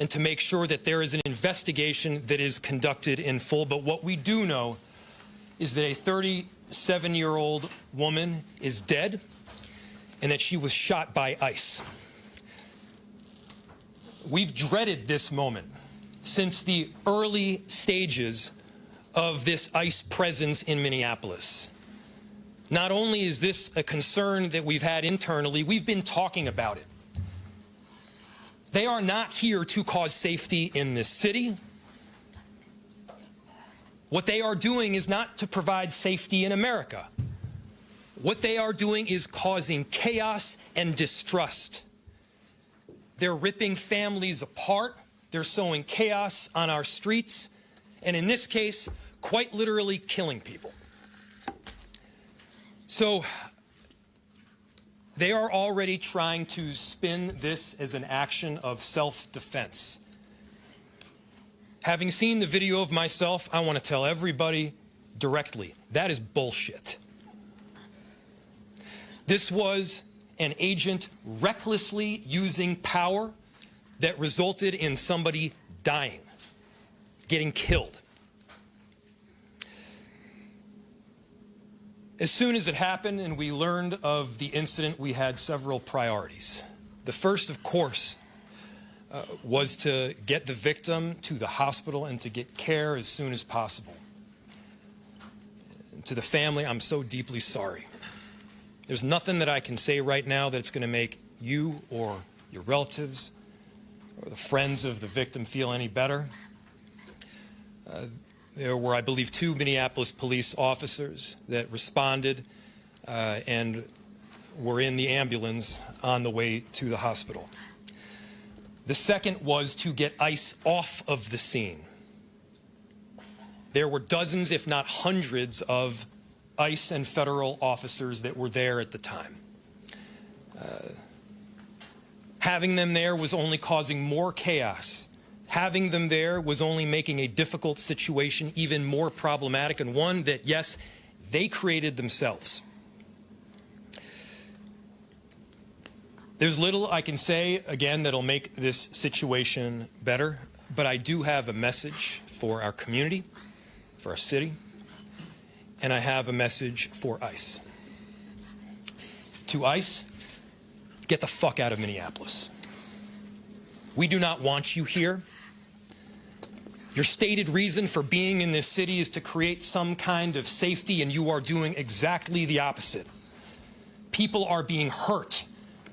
and to make sure that there is an investigation that is conducted in full. But what we do know is that a 37-year-old woman is dead and that she was shot by ICE. We've dreaded this moment since the early stages of this ICE presence in Minneapolis. Not only is this a concern that we've had internally, we've been talking about it. They are not here to cause safety in this city. What they are doing is not to provide safety in America. What they are doing is causing chaos and distrust. They're ripping families apart. They're sowing chaos on our streets. And in this case, quite literally killing people. So they are already trying to spin this as an action of self-defense. Having seen the video of myself, I want to tell everybody directly, that is bullshit. This was an agent recklessly using power that resulted in somebody dying, getting killed. As soon as it happened and we learned of the incident, we had several priorities. The first, of course, was to get the victim to the hospital and to get care as soon as possible. To the family, I'm so deeply sorry. There's nothing that I can say right now that's going to make you or your relatives or the friends of the victim feel any better. There were, I believe, 2 Minneapolis police officers that responded and were in the ambulance on the way to the hospital. The second was to get ICE off of the scene. There were dozens, if not hundreds, of ICE and federal officers that were there at the time. Having them there was only causing more chaos. Having them there was only making a difficult situation even more problematic, and one that, yes, they created themselves. There's little I can say, again, that'll make this situation better, but I do have a message for our community, for our city, and I have a message for ICE. To ICE, get the fuck out of Minneapolis. We do not want you here. Your stated reason for being in this city is to create some kind of safety, and you are doing exactly the opposite. People are being hurt.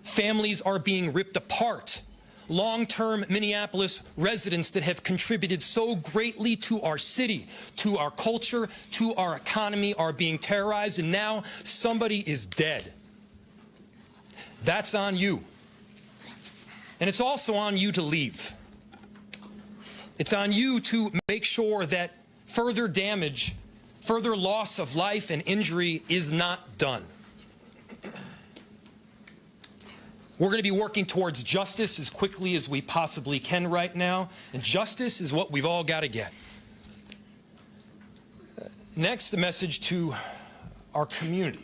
Families are being ripped apart. Long-term Minneapolis residents that have contributed so greatly to our city, to our culture, to our economy are being terrorized, and now somebody is dead. That's on you. And it's also on you to leave. It's on you to make sure that further damage, further loss of life and injury is not done. We're going to be working towards justice as quickly as we possibly can right now, and justice is what we've all got to get. Next, a message to our community.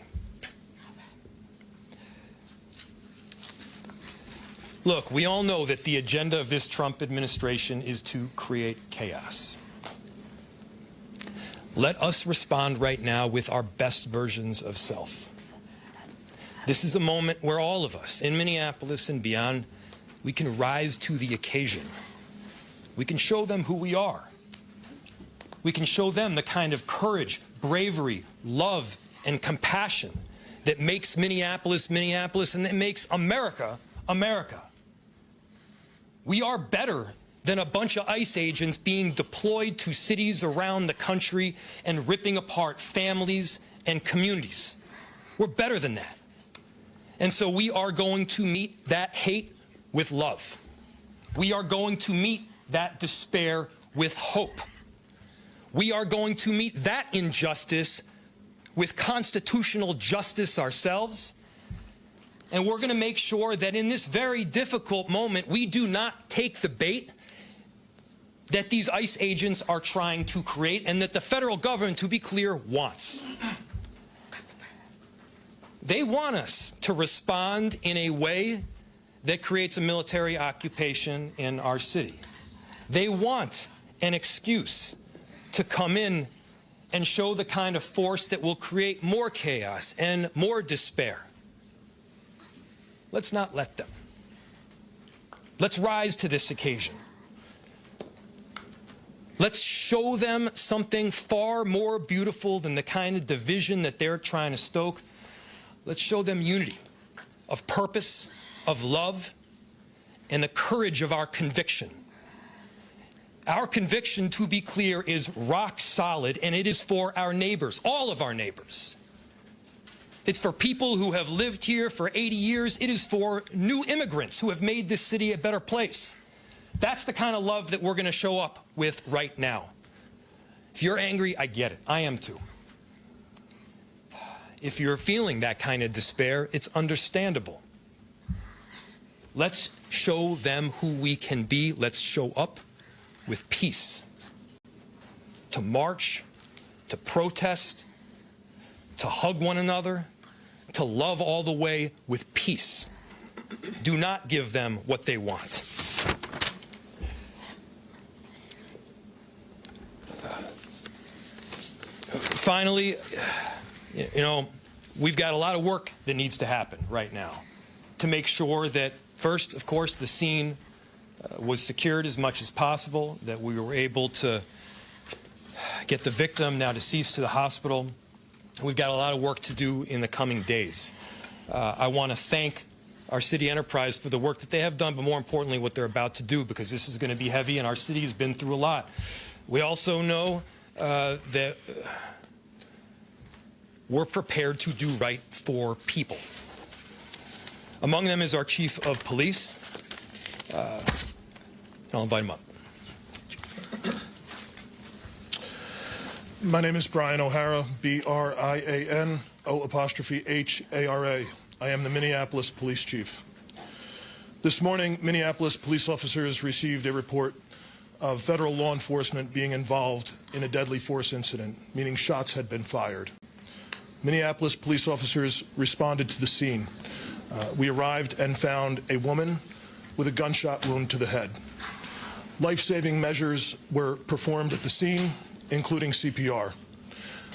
Look, we all know that the agenda of this Trump administration is to create chaos. Let us respond right now with our best versions of self. This is a moment where all of us in Minneapolis and beyond, we can rise to the occasion. We can show them who we are. We can show them the kind of courage, bravery, love, and compassion that makes Minneapolis, Minneapolis, and that makes America, America. We are better than a bunch of ICE agents being deployed to cities around the country and ripping apart families and communities. We're better than that. And so we are going to meet that hate with love. We are going to meet that despair with hope. We are going to meet that injustice with constitutional justice ourselves. And we're going to make sure that in this very difficult moment, we do not take the bait that these ICE agents are trying to create and that the federal government, to be clear, wants. They want us to respond in a way that creates a military occupation in our city. They want an excuse to come in and show the kind of force that will create more chaos and more despair. Let's not let them. Let's rise to this occasion. Let's show them something far more beautiful than the kind of division that they're trying to stoke. Let's show them unity of purpose, of love, and the courage of our conviction. Our conviction, to be clear, is rock solid, and it is for our neighbors, all of our neighbors. It's for people who have lived here for 80 years. It is for new immigrants who have made this city a better place. That's the kind of love that we're going to show up with right now. If you're angry, I get it. I am too. If you're feeling that kind of despair, it's understandable. Let's show them who we can be. Let's show up with peace. To march, to protest, to hug one another, to love all the way with peace. Do not give them what they want. Finally, we've got a lot of work that needs to happen right now to make sure that, first, of course, the scene was secured as much as possible, that we were able to get the victim, now deceased, to the hospital. We've got a lot of work to do in the coming days. I want to thank our city enterprise for the work that they have done, but more importantly, what they're about to do, because this is going to be heavy, and our city has been through a lot. We also know that we're prepared to do right for people. Among them is our chief of police. I'll invite him up. My name is Brian O'Hara, B-R-I-A-N-O''H-A-R-A. I am the Minneapolis police chief. This morning, Minneapolis police officers received a report of federal law enforcement being involved in a deadly force incident, meaning shots had been fired. Minneapolis police officers responded to the scene. We arrived and found a woman with a gunshot wound to the head. Life-saving measures were performed at the scene, including CPR.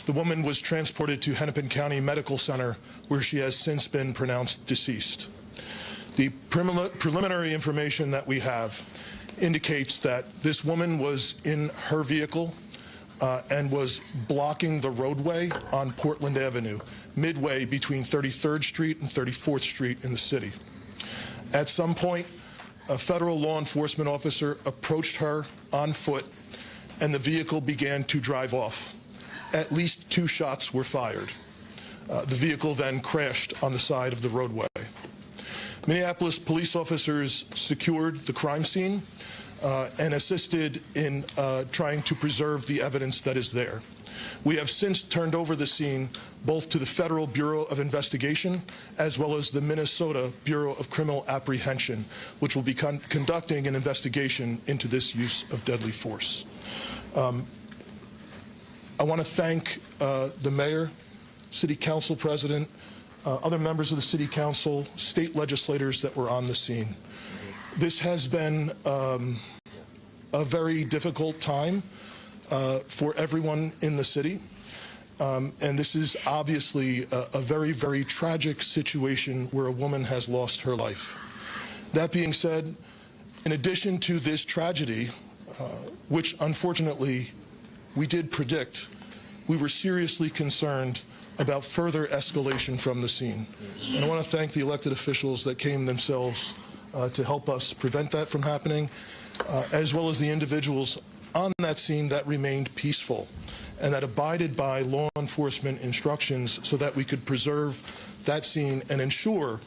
The woman was transported to Hennepin County Medical Center, where she has since been pronounced deceased. The preliminary information that we have indicates that this woman was in her vehicle and was blocking the roadway on Portland Avenue, midway between 33rd Street and 34th Street in the city. At some point, a federal law enforcement officer approached her on foot, and the vehicle began to drive off. At least 2 shots were fired. The vehicle then crashed on the side of the roadway. Minneapolis police officers secured the crime scene and assisted in trying to preserve the evidence that is there. We have since turned over the scene both to the Federal Bureau of Investigation as well as the Minnesota Bureau of Criminal Apprehension, which will be conducting an investigation into this use of deadly force. I want to thank the mayor, city council president, other members of the city council, state legislators that were on the scene. This has been a very difficult time for everyone in the city. And this is obviously a very, very tragic situation where a woman has lost her life. That being said, in addition to this tragedy, which unfortunately we did predict, we were seriously concerned about further escalation from the scene. And I want to thank the elected officials that came themselves to help us prevent that from happening, as well as the individuals on that scene that remained peaceful and that abided by law enforcement instructions so that we could preserve that scene and ensure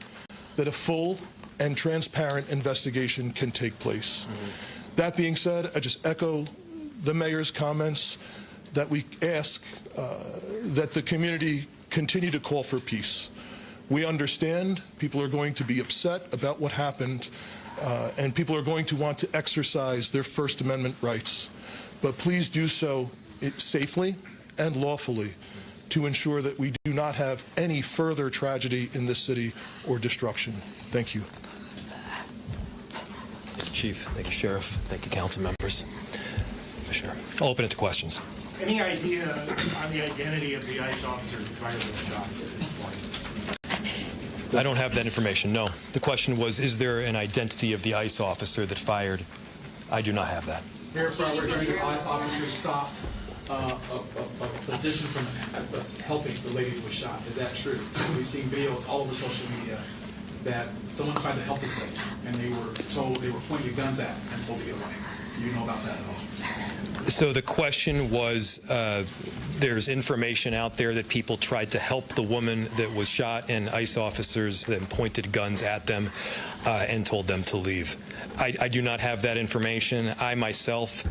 that a full and transparent investigation can take place. That being said, I just echo the mayor's comments that we ask that the community continue to call for peace. We understand people are going to be upset about what happened, and people are going to want to exercise their First Amendment rights. But please do so safely and lawfully to ensure that we do not have any further tragedy in this city or destruction. Thank you. Chief. Thank you, Sheriff. Thank you, council members. Commissioner. I'll open it to questions. Any idea on the identity of the ICE officer who fired the shots at this point? I don't have that information, no. The question was, is there an identity of the ICE officer that fired? I do not have that. Mayor Frey, we're hearing the ICE officer stopped a position from helping the lady who was shot. Is that true? We've seen videos all over social media that someone tried to help this lady, and they were told, they were pointing guns at and told to get away. Do you know about that at all? So the question was, there's information out there that people tried to help the woman that was shot, and ICE officers then pointed guns at them and told them to leave. I do not have that information. I myself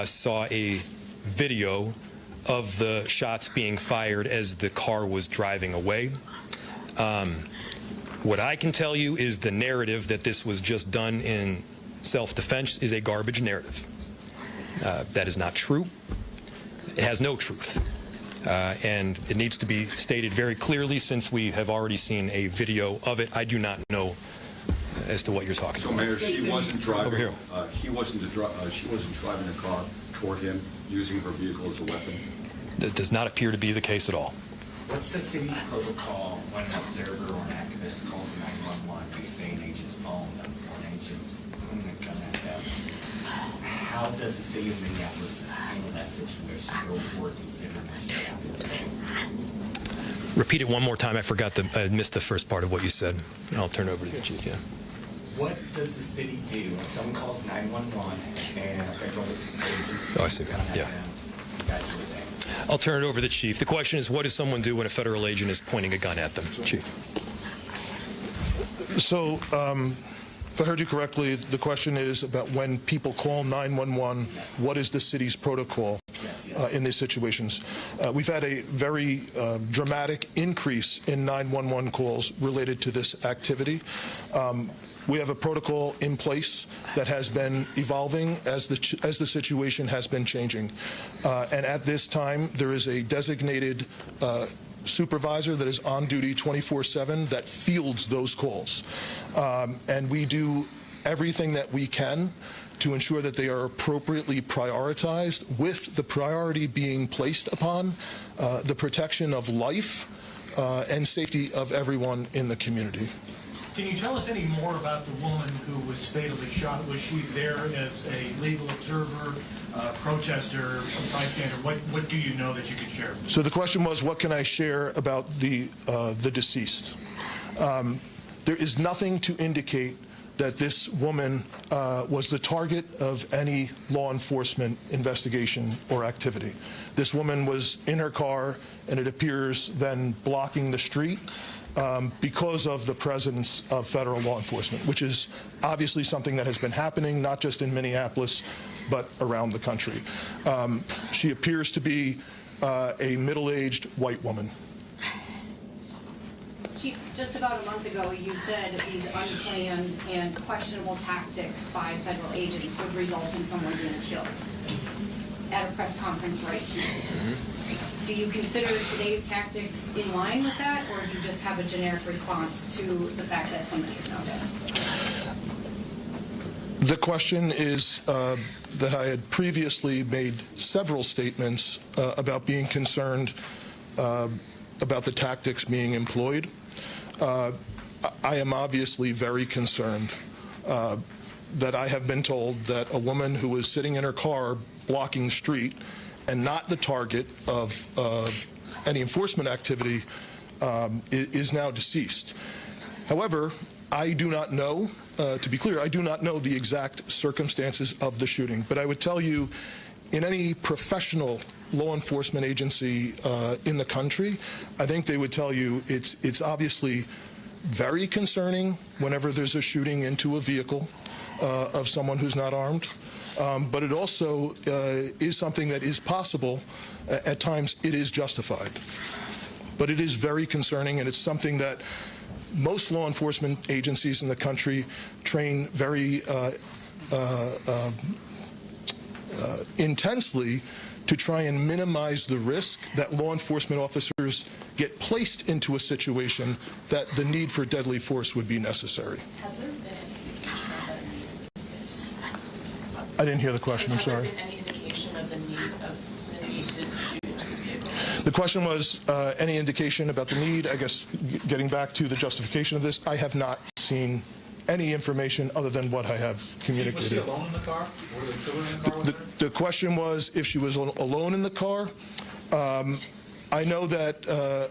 saw a video of the shots being fired as the car was driving away. What I can tell you is the narrative that this was just done in self-defense is a garbage narrative. That is not true. It has no truth. And it needs to be stated very clearly, since we have already seen a video of it. I do not know as to what you're talking So, about. Mayor, she wasn't driving. Over here. She wasn't driving the car toward him, using her vehicle as a weapon. That does not appear to be the case at all. What's the city's protocol when an observer or an activist calls 911? You say an agent's phone or an agent's pointing a gun at them. How does the city of Minneapolis handle that situation before considering it? Repeat it one more time. I missed the first part of what you said. And I'll turn it over to the chief. Yeah. What does the city do when someone calls 911 and a federal agent's Oh, I see. pointing a gun at Yeah. them? That sort of thing. I'll turn it over to the chief. The question is, what does someone do when a federal agent is pointing a gun at them? Chief. So, if I heard you correctly, the question is about when people call 911, what is the city's protocol in these situations? We've had a very dramatic increase in 911 calls related to this activity. We have a protocol in place that has been evolving as the situation has been changing. And at this time, there is a designated supervisor that is on duty 24/7 that fields those calls. And we do everything that we can to ensure that they are appropriately prioritized, with the priority being placed upon the protection of life and safety of everyone in the community. Can you tell us any more about the woman who was fatally shot? Was she there as a legal observer, protester, bystander? What do you know that you could share? So the question was, what can I share about the deceased? There is nothing to indicate that this woman was the target of any law enforcement investigation or activity. This woman was in her car, and it appears then blocking the street because of the presence of federal law enforcement, which is obviously something that has been happening not just in Minneapolis, but around the country. She appears to be a middle-aged white woman. Chief, just about a month ago, you said these unplanned and questionable tactics by federal agents would result in someone being killed at a press conference right here. Do you consider today's tactics in line with that, or do you just have a generic response to the fact that somebody is now dead? The question is that I had previously made several statements about being concerned about the tactics being employed. I am obviously very concerned that I have been told that a woman who was sitting in her car blocking the street and not the target of any enforcement activity is now deceased. However, I do not know, to be clear, I do not know the exact circumstances of the shooting, but I would tell you, in any professional law enforcement agency in the country, I think they would tell you it's obviously very concerning whenever there's a shooting into a vehicle of someone who's not armed. But it also is something that is possible. At times, it is justified. But it is very concerning, and it's something that most law enforcement agencies in the country train very intensely to try and minimize the risk that law enforcement officers get placed into a situation that the need for deadly force would be necessary. Has there been any indication that I didn't hear the question, I'm sorry. Has there been any indication of the need to shoot into the vehicle? The question was any indication about the need. I guess getting back to the justification of this, I have not seen any information other than what I have Was she communicated. alone in the car? Were there children in the car with her? The question was if she was alone in the car. I know that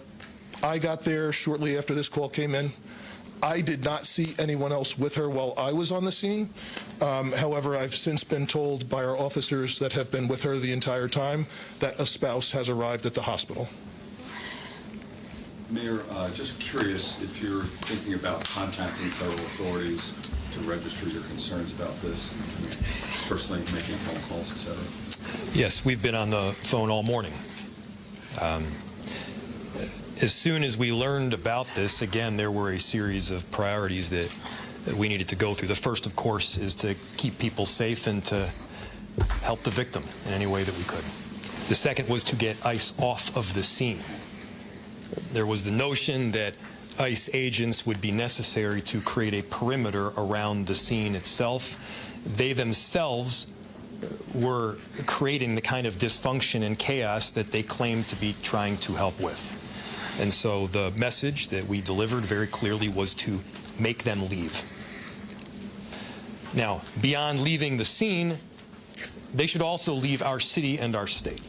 I got there shortly after this call came in. I did not see anyone else with her while I was on the scene. However, I've since been told by our officers that have been with her the entire time that a spouse has arrived at the hospital. Mayor, just curious if you're thinking about contacting federal authorities to register your concerns about this, personally making phone calls, et cetera. Yes, we've been on the phone all morning. As soon as we learned about this, again, there were a series of priorities that we needed to go through. The first, of course, is to keep people safe and to help the victim in any way that we could. The second was to get ICE off of the scene. There was the notion that ICE agents would be necessary to create a perimeter around the scene itself. They themselves were creating the kind of dysfunction and chaos that they claimed to be trying to help with. And so the message that we delivered very clearly was to make them leave. Now, beyond leaving the scene, they should also leave our city and our state.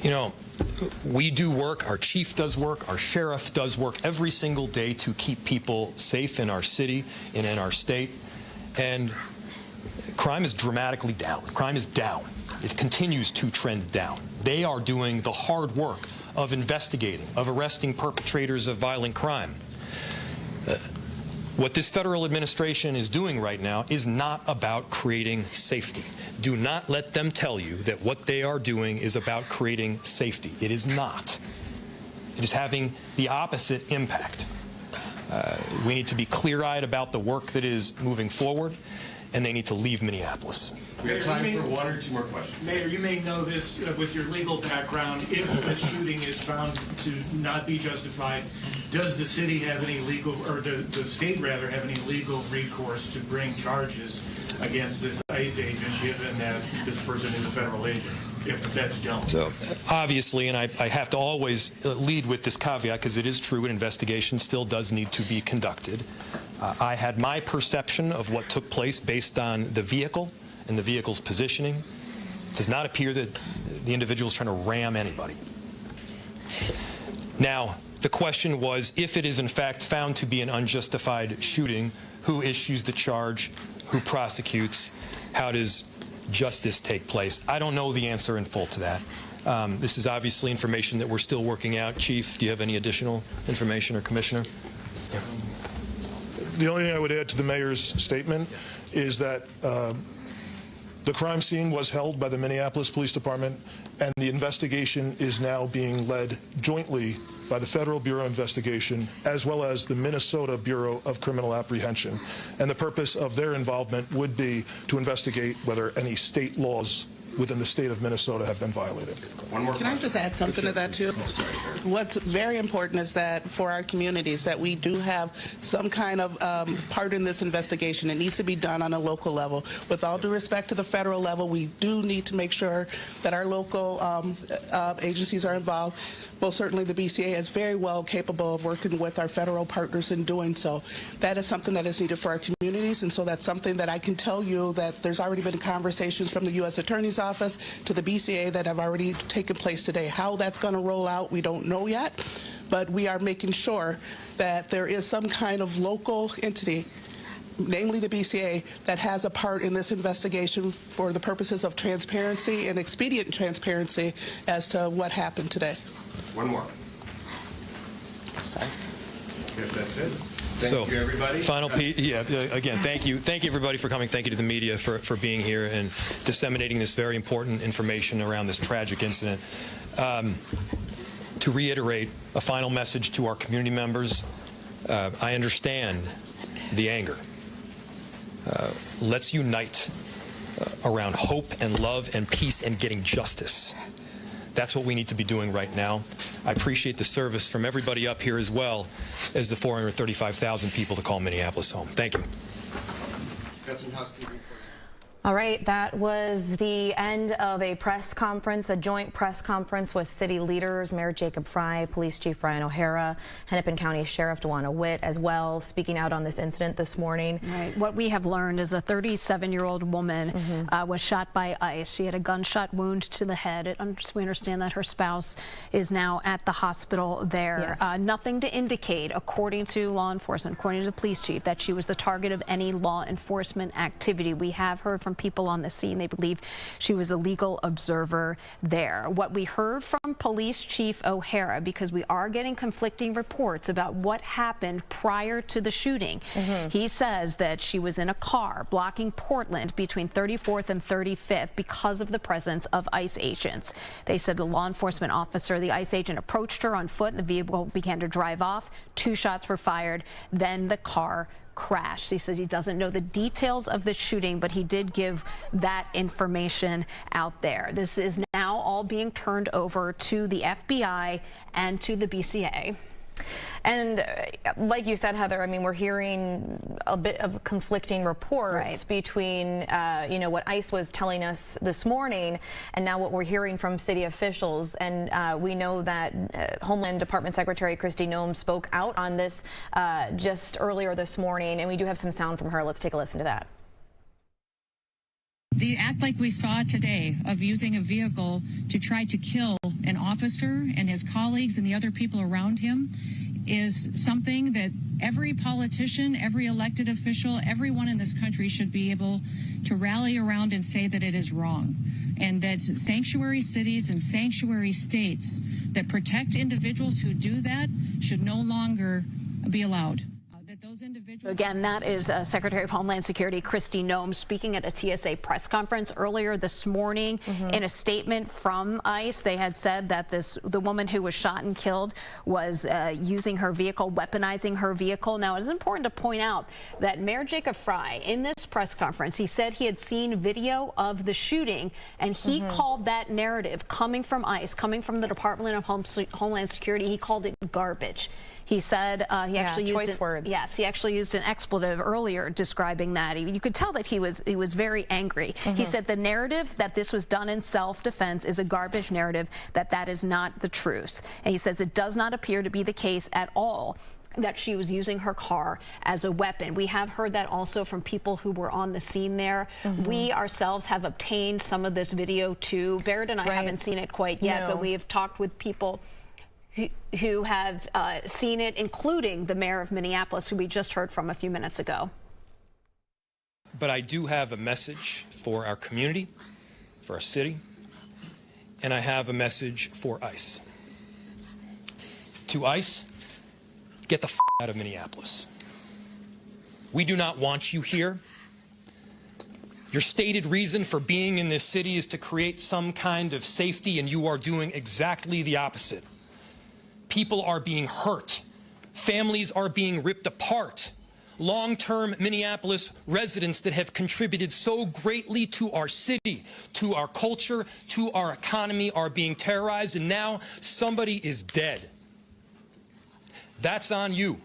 You know, we do work, our chief does work, our sheriff does work every single day to keep people safe in our city and in our state. And crime is dramatically down. Crime is down. It continues to trend down. They are doing the hard work of investigating, of arresting perpetrators of violent crime. What this federal administration is doing right now is not about creating safety. Do not let them tell you that what they are doing is about creating safety. It is not. It is having the opposite impact. We need to be clear-eyed about the work that is moving forward, and they need to leave Minneapolis. We have time for one or two more questions. Mayor, you may know this with your legal background. If a shooting is found to not be justified, does the city have any legal, or the state rather, have any legal recourse to bring charges against this ICE agent, given that this person is a federal agent, if the feds don't? So obviously, and I have to always lead with this caveat because it is true, an investigation still does need to be conducted. I had my perception of what took place based on the vehicle and the vehicle's positioning. It does not appear that the individual is trying to ram anybody. Now, the question was, if it is in fact found to be an unjustified shooting, who issues the charge, who prosecutes, how does justice take place? I don't know the answer in full to that. This is obviously information that we're still working out. Chief, do you have any additional information, or Commissioner? Yeah. The only thing I would add to the mayor's statement is that the crime scene was held by the Minneapolis Police Department, and the investigation is now being led jointly by the Federal Bureau of Investigation as well as the Minnesota Bureau of Criminal Apprehension. And the purpose of their involvement would be to investigate whether any state laws within the state of Minnesota have been violated. One more Can I just add something to that, too? What's very important is that for our communities, that we do have some kind of part in this investigation. It needs to be done on a local level. With all due respect to the federal level, we do need to make sure that our local agencies are involved. Well, certainly the BCA is very well capable of working with our federal partners in doing so. That is something that is needed for our communities, and so that's something that I can tell you that there's already been conversations from the U.S. Attorney's Office to the BCA that have already taken place today. How that's going to roll out, we don't know yet, but we are making sure that there is some kind of local entity, namely the BCA, that has a part in this investigation for the purposes of transparency and expedient transparency as to what happened today. One more. Sorry. If that's it. Thank So, you, everybody. Final piece, again, thank you everybody for coming. Thank you to the media for being here and disseminating this very important information around this tragic incident. To reiterate a final message to our community members, I understand the anger. Let's unite around hope and love and peace and getting justice. That's what we need to be doing right now. I appreciate the service from everybody up here as well as the 435,000 people that call Minneapolis home. Thank you. got some housekeeping for you. All right, that was the end of a press conference, a joint press conference with city leaders, Mayor Jacob Frey, Police Chief Brian O'Hara, Hennepin County Sheriff Dewana Witt as well, speaking out on this incident this morning. Right. What we have learned is a 37-year-old woman was shot by ICE. She had a gunshot wound to the head. We understand that her spouse is now at the hospital there. Yes. Nothing to indicate, according to law enforcement, according to the police chief, that she was the target of any law enforcement activity. We have heard from people on the scene. They believe she was a legal observer there. What we heard from Police Chief O'Hara, because we are getting conflicting reports about what happened prior to the shooting. He says that she was in a car blocking Portland between 34th and 35th because of the presence of ICE agents. They said the law enforcement officer, the ICE agent, approached her on foot and the vehicle began to drive off. 2 shots were fired. Then the car crashed. He says he doesn't know the details of the shooting, but he did give that information out there. This is now all being turned over to the FBI and to the BCA. And like you said, Heather, I mean, we're hearing a bit of conflicting reports between, you know, what ICE was telling us this morning and now what we're hearing from city officials. And we know that Homeland Department Secretary Kristi Noem spoke out on this just earlier this morning, and we do have some sound from her. Let's take a listen to that. The act like we saw today of using a vehicle to try to kill an officer and his colleagues and the other people around him is something that every politician, every elected official, everyone in this country should be able to rally around and say that it is wrong. And that sanctuary cities and sanctuary states that protect individuals who do that should no longer be allowed. Again, that is Secretary of Homeland Security Kristi Noem speaking at a TSA press conference earlier this morning. In a statement from ICE, they had said that the woman who was shot and killed was using her vehicle, weaponizing her vehicle. Now, it is important to point out that Mayor Jacob Frey, in this press conference, he said he had seen video of the shooting, and he called that narrative coming from ICE, coming from the Department of Homeland Security, he called it garbage. He said he actually used words. Yes, he actually used an expletive earlier describing that. You could tell that he was very angry. He said the narrative that this was done in self-defense is a garbage narrative, that is not the truth. And he says it does not appear to be the case at all that she was using her car as a weapon. We have heard that also from people who were on the scene there. We ourselves have obtained some of this video too. Barrett and I haven't seen it quite yet, but we have talked with people who have seen it, including the mayor of Minneapolis, who we just heard from a few minutes ago. But I do have a message for our community, for our city, and I have a message for ICE. To ICE, get the f out of Minneapolis. We do not want you here. Your stated reason for being in this city is to create some kind of safety, and you are doing exactly the opposite. People are being hurt. Families are being ripped apart. Long-term Minneapolis residents that have contributed so greatly to our city, to our culture, to our economy are being terrorized, and now somebody is dead. That's on you.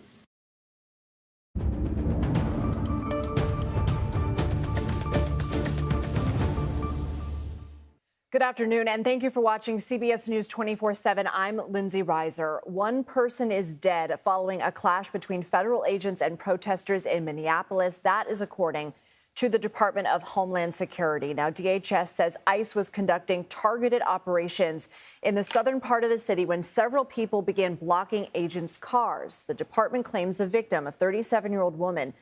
Good afternoon, and thank you for watching CBS News 24/7. I'm Lindsay Reiser. One person is dead following a clash between federal agents and protesters in Minneapolis. That is according to the Department of Homeland Security. Now, DHS says ICE was conducting targeted operations in the southern part of the city when several people began blocking agents' cars. The department claims the victim, a 37-year-old woman,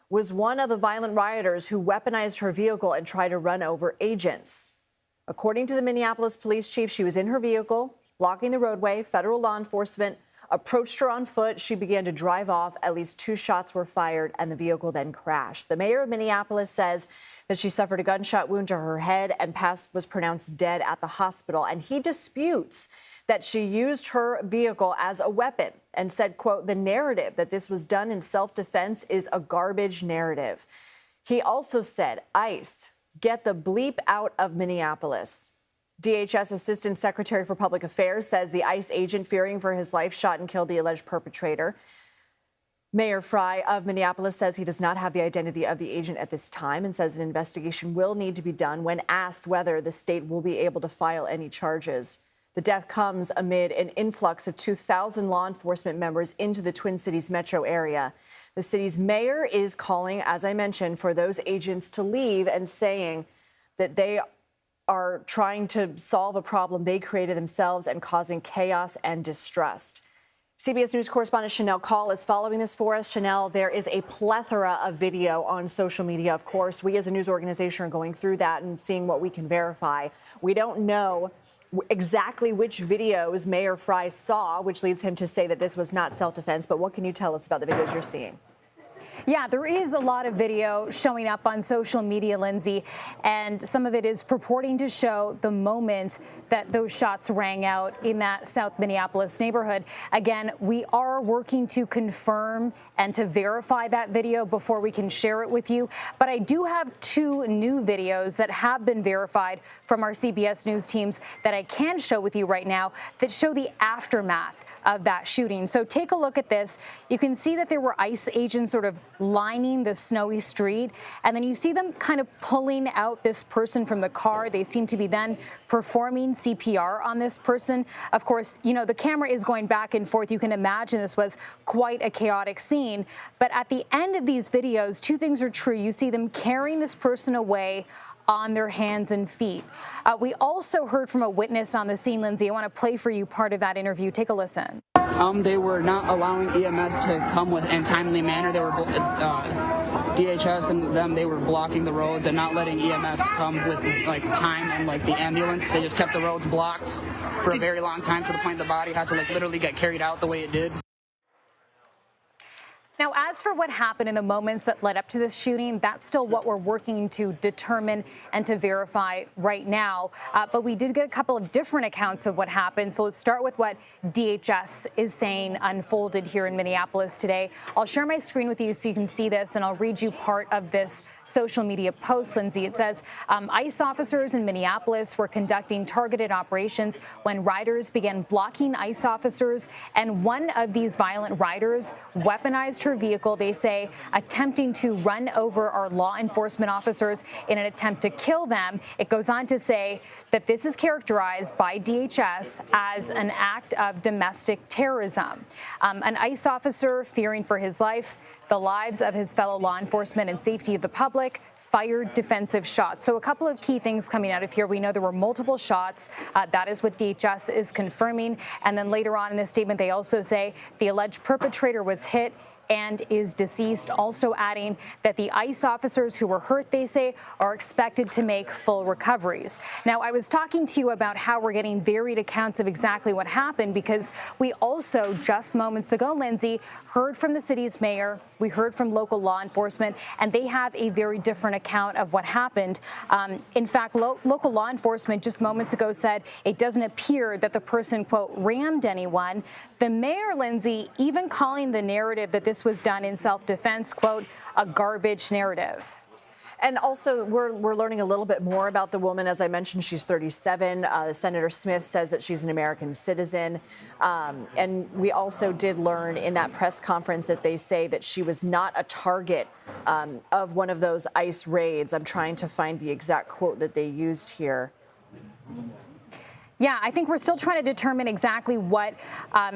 was one of the violent rioters who weaponized her vehicle and tried to run over agents. According to the Minneapolis police chief, she was in her vehicle, blocking the roadway. Federal law enforcement approached her on foot. She began to drive off. At least 2 shots were fired, and the vehicle then crashed. The mayor of Minneapolis says that she suffered a gunshot wound to her head and was pronounced dead at the hospital. And he disputes that she used her vehicle as a weapon and said, quote, the narrative that this was done in self-defense is a garbage narrative. He also said, ICE, get the bleep out of Minneapolis. DHS Assistant Secretary for Public Affairs says the ICE agent, fearing for his life, shot and killed the alleged perpetrator. Mayor Frey of Minneapolis says he does not have the identity of the agent at this time and says an investigation will need to be done when asked whether the state will be able to file any charges. The death comes amid an influx of 2,000 law enforcement members into the Twin Cities metro area. The city's mayor is calling, as I mentioned, for those agents to leave and saying that they are trying to solve a problem they created themselves and causing chaos and distrust. CBS News correspondent Chanel Call is following this for us. Chanel, there is a plethora of video on social media, of course. We as a news organization are going through that and seeing what we can verify. We don't know exactly which videos Mayor Frey saw, which leads him to say that this was not self-defense. But what can you tell us about the videos you're seeing? Yeah, there is a lot of video showing up on social media, Lindsay, and some of it is purporting to show the moment that those shots rang out in that South Minneapolis neighborhood. Again, we are working to confirm and to verify that video before we can share it with you. But I do have two new videos that have been verified from our CBS News teams that I can show with you right now that show the aftermath of that shooting. So take a look at this. You can see that there were ICE agents sort of lining the snowy street, and then you see them kind of pulling out this person from the car. They seem to be then performing CPR on this person. Of course, you know, the camera is going back and forth. You can imagine this was quite a chaotic scene. But at the end of these videos, two things are true. You see them carrying this person away on their hands and feet. We also heard from a witness on the scene, Lindsay. I want to play for you part of that interview. Take a listen. They were not allowing EMS to come with in timely manner. They were DHS and them. They were blocking the roads and not letting EMS come with like time and like the ambulance. They just kept the roads blocked for a very long time to the point the body had to like literally get carried out the way it did. Now, as for what happened in the moments that led up to this shooting, that's still what we're working to determine and to verify right now. But we did get a couple of different accounts of what happened. So let's start with what DHS is saying unfolded here in Minneapolis today. I'll share my screen with you so you can see this, and I'll read you part of this social media post, Lindsay. It says, ICE officers in Minneapolis were conducting targeted operations when riders began blocking ICE officers, and one of these violent riders weaponized her vehicle, they say, attempting to run over our law enforcement officers in an attempt to kill them. It goes on to say that this is characterized by DHS as an act of domestic terrorism. An ICE officer, fearing for his life, the lives of his fellow law enforcement and safety of the public, fired defensive shots. So a couple of key things coming out of here. We know there were multiple shots. That is what DHS is confirming. And then later on in this statement, they also say the alleged perpetrator was hit and is deceased, also adding that the ICE officers who were hurt, they say, are expected to make full recoveries. Now, I was talking to you about how we're getting varied accounts of exactly what happened because we also just moments ago, Lindsay, heard from the city's mayor, we heard from local law enforcement, and they have a very different account of what happened. In fact, local law enforcement just moments ago said it doesn't appear that the person, quote, rammed anyone. The mayor, Lindsay, even calling the narrative that this was done in self-defense, quote, a garbage narrative. And also, we're learning a little bit more about the woman. As I mentioned, she's 37. Senator Smith says that she's an American citizen. And we also did learn in that press conference that they say that she was not a target of one of those ICE raids. I'm trying to find the exact quote that they used here. Yeah, I think we're still trying to determine exactly what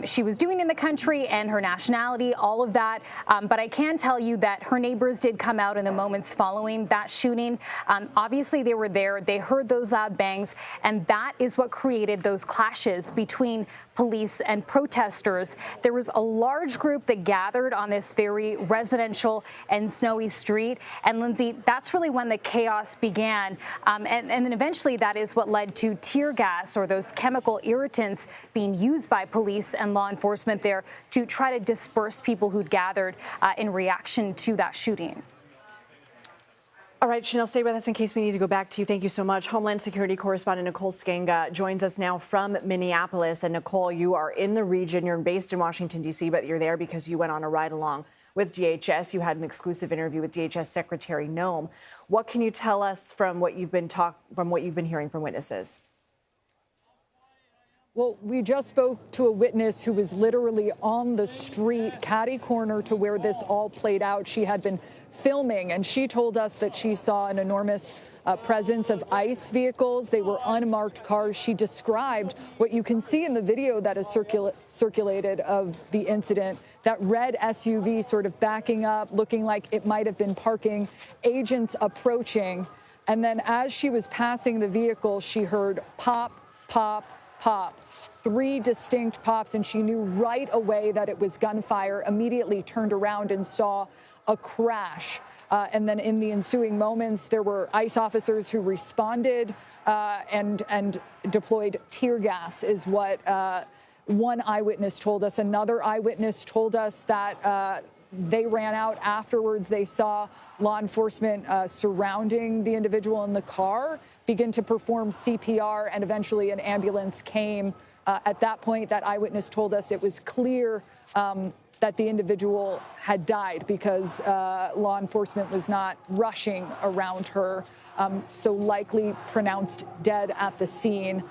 she was doing in the country and her nationality, all of that. But I can tell you that her neighbors did come out in the moments following that shooting. Obviously, they were there. They heard those loud bangs, and that is what created those clashes between police and protesters. There was a large group that gathered on this very residential and snowy street. And Lindsay, that's really when the chaos began. And then eventually that is what led to tear gas or those chemical irritants being used by police and law enforcement there to try to disperse people who'd gathered in reaction to that shooting. All right, Chanel, stay with us in case we need to go back to you. Thank you so much. Homeland Security correspondent Nicole Skenga joins us now from Minneapolis. And Nicole, you are in the region. You're based in Washington, D.C., but you're there because you went on a ride along with DHS. You had an exclusive interview with DHS Secretary Noem. What can you tell us from what you've been hearing from witnesses? Well, we just spoke to a witness who was literally on the street, catty corner to where this all played out. She had been filming, and she told us that she saw an enormous presence of ICE vehicles. They were unmarked cars. She described what you can see in the video that is circulated of the incident, that red SUV sort of backing up, looking like it might have been parking, agents approaching. And then as she was passing the vehicle, she heard pop, pop, pop, 3 distinct pops, and she knew right away that it was gunfire, immediately turned around and saw a crash. And then in the ensuing moments, there were ICE officers who responded and deployed tear gas, is what one eyewitness told us. Another eyewitness told us that they ran out afterwards. They saw law enforcement surrounding the individual in the car, begin to perform CPR, and eventually an ambulance came. At that point, that eyewitness told us it was clear that the individual had died because law enforcement was not rushing around her, so likely pronounced dead at the scene.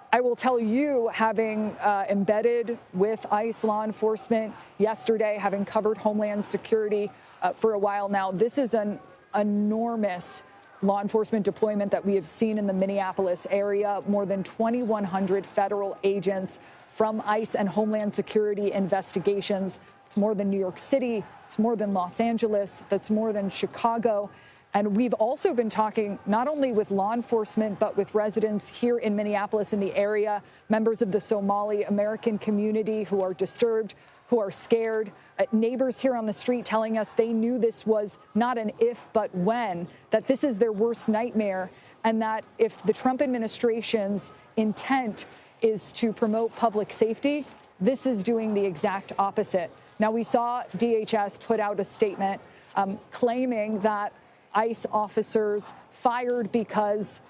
I will tell you, having embedded with ICE law enforcement yesterday, having covered Homeland Security for a while now, this is an enormous law enforcement deployment that we have seen in the Minneapolis area. More than 2,100 federal agents from ICE and Homeland Security investigations. It's more than New York City. It's more than Los Angeles. That's more than Chicago. And we've also been talking not only with law enforcement, but with residents here in Minneapolis in the area, members of the Somali American community who are disturbed, who are scared, neighbors here on the street telling us they knew this was not an if, but when, that this is their worst nightmare, and that if the Trump administration's intent is to promote public safety, this is doing the exact opposite. Now, we saw DHS put out a statement claiming that ICE officers fired because,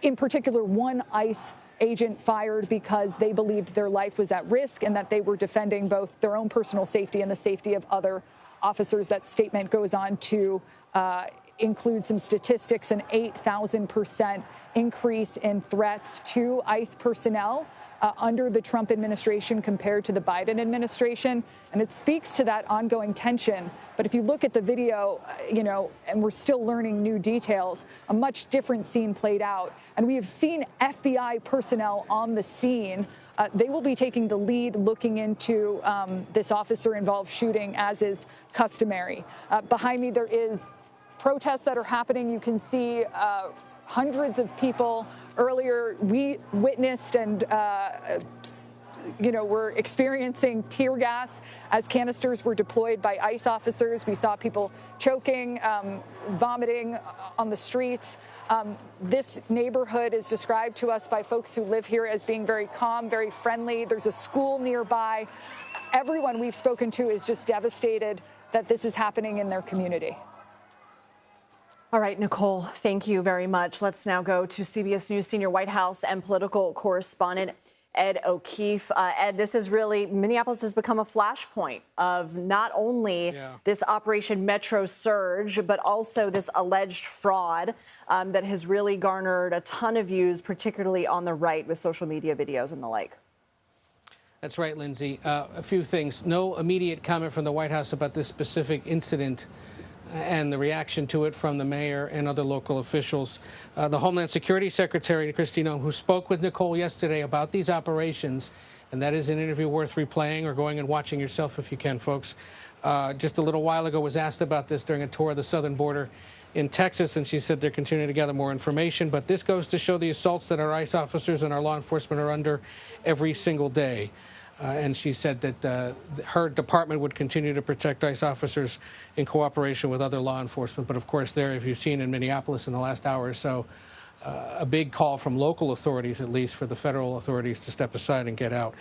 in particular, one ICE agent fired because they believed their life was at risk and that they were defending both their own personal safety and the safety of other officers. That statement goes on to include some statistics, an 8,000% increase in threats to ICE personnel under the Trump administration compared to the Biden administration. And it speaks to that ongoing tension. But if you look at the video, and we're still learning new details, a much different scene played out. And we have seen FBI personnel on the scene. They will be taking the lead looking into this officer-involved shooting, as is customary. Behind me, there is protests that are happening. You can see hundreds of people. Earlier, we witnessed and were experiencing tear gas as canisters were deployed by ICE officers. We saw people choking, vomiting on the streets. This neighborhood is described to us by folks who live here as being very calm, very friendly. There's a school nearby. Everyone we've spoken to is just devastated that this is happening in their community. All right, Nicole, thank you very much. Let's now go to CBS News senior White House and political correspondent Ed O'Keefe. Ed, this is really, Minneapolis has become a flashpoint of not only this Operation Metro Surge, but also this alleged fraud that has really garnered a ton of views, particularly on the right with social media videos and the like. That's right, Lindsay. A few things. No immediate comment from the White House about this specific incident and the reaction to it from the mayor and other local officials. The Homeland Security Secretary, Kristi Noem, who spoke with Nicole yesterday about these operations, and that is an interview worth replaying or going and watching yourself if you can, folks, just a little while ago was asked about this during a tour of the southern border in Texas, and she said they're continuing to gather more information. But this goes to show the assaults that our ICE officers and our law enforcement are under every single day. And she said that her department would continue to protect ICE officers in cooperation with other law enforcement. But, of course, there, if you've seen in Minneapolis in the last hour or so, a big call from local authorities, at least, for the federal authorities to step aside and get out.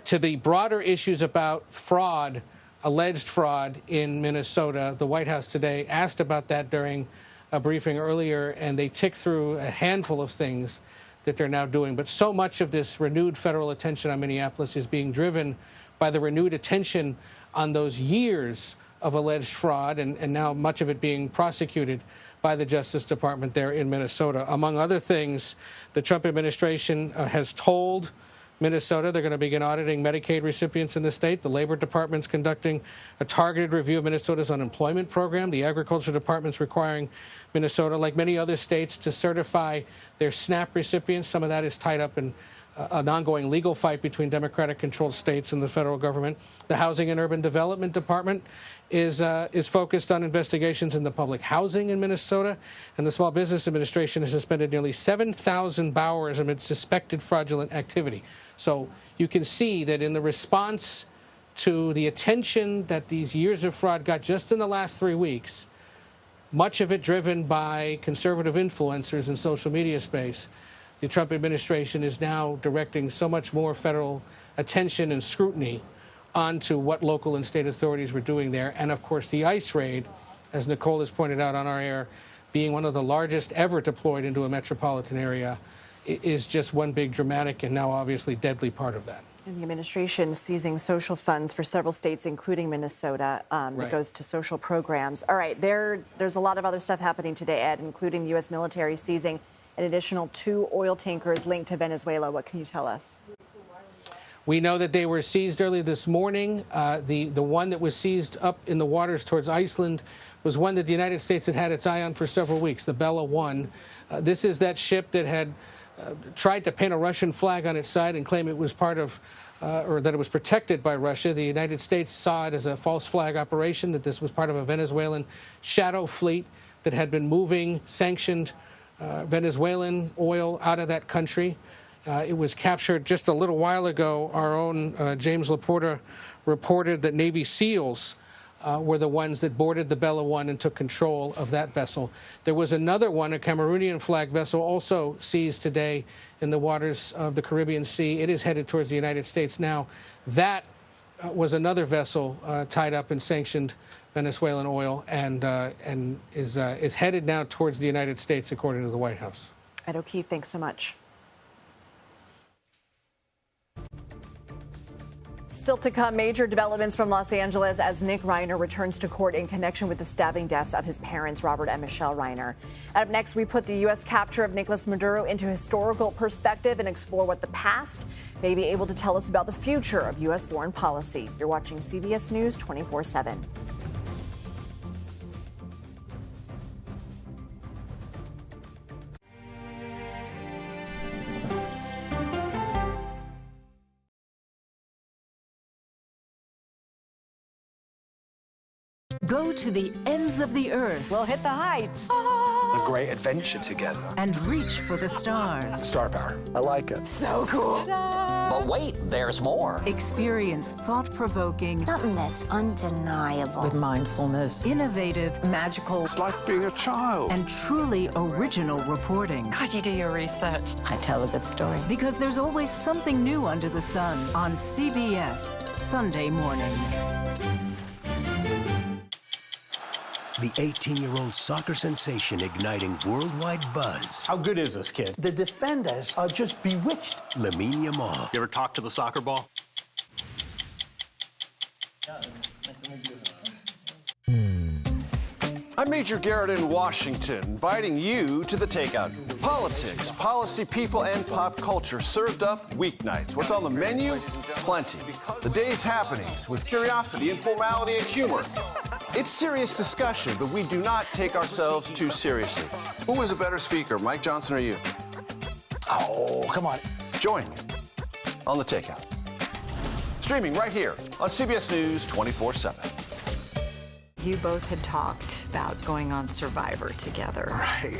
To the broader issues about fraud, alleged fraud in Minnesota, the White House today asked about that during a briefing earlier, and they ticked through a handful of things that they're now doing. But so much of this renewed federal attention on Minneapolis is being driven by the renewed attention on those years of alleged fraud, and now much of it being prosecuted by the Justice Department there in Minnesota. Among other things, the Trump administration has told Minnesota. They're going to begin auditing Medicaid recipients in the state. The Labor Department's conducting a targeted review of Minnesota's unemployment program. The Agriculture Department's requiring Minnesota, like many other states, to certify their SNAP recipients. Some of that is tied up in an ongoing legal fight between Democratic-controlled states and the federal government. The Housing and Urban Development Department is focused on investigations in the public housing in Minnesota, and the Small Business Administration has suspended nearly 7,000 borrowers amid suspected fraudulent activity. So you can see that in the response to the attention that these years of fraud got just in the last 3 weeks, much of it driven by conservative influencers in social media space, the Trump administration is now directing so much more federal attention and scrutiny onto what local and state authorities were doing there. And, of course, the ICE raid, as Nicole has pointed out on our air, being one of the largest ever deployed into a metropolitan area, is just one big dramatic and now obviously deadly part of that. And the administration seizing social funds for several states, including Minnesota, that goes to social programs. All right, there's a lot of other stuff happening today, Ed, including the U.S. military seizing an additional 2 oil tankers linked to Venezuela. What can you tell us? We know that they were seized early this morning. The one that was seized up in the waters towards Iceland was one that the United States had had its eye on for several weeks, the Bella 1. This is that ship that had tried to paint a Russian flag on its side and claim it was part of, or that it was protected by Russia. The United States saw it as a false flag operation, that this was part of a Venezuelan shadow fleet that had been moving sanctioned Venezuelan oil out of that country. It was captured just a little while ago. Our own James Laporta reported that Navy SEALs were the ones that boarded the Bella 1 and took control of that vessel. There was another one, a Cameroonian flag vessel, also seized today in the waters of the Caribbean Sea. It is headed towards the United States now. That was another vessel tied up in sanctioned Venezuelan oil and is headed now towards the United States, according to the White House. Ed O'Keefe, thanks so much. Still to come, major developments from Los Angeles as Nick Reiner returns to court in connection with the stabbing deaths of his parents, Robert and Michelle Reiner. Up next, we put the U.S. capture of Nicolas Maduro into historical perspective and explore what the past may be able to tell us about the future of U.S. foreign policy. You're watching CBS News 24/7. Go to the ends of the earth. We'll hit the heights. A great adventure together. And reach for the stars. Star power. I like it. So cool. But wait, there's more. Experience thought-provoking. Something that's undeniable. With mindfulness. Innovative. Magical. It's like being a child. And truly original reporting. God, you do your research. I tell a good story. Because there's always something new under the sun on CBS Sunday morning. The 18-year-old soccer sensation igniting worldwide buzz. How good is this kid? The defenders are just bewitched. Lamine Yamal. You ever talk to the soccer ball? I'm Major Garrett in Washington, inviting you to the Takeout. Politics, policy, people, and pop culture served up weeknights. What's on the menu? Plenty. The day's happenings with curiosity and formality and humor. It's serious discussion, but we do not take ourselves too seriously. Who was a better speaker, Mike Johnson or you? Oh, come on. Join me on the Takeout. Streaming right here on CBS News 24/7. You both had talked about going on Survivor together. Right.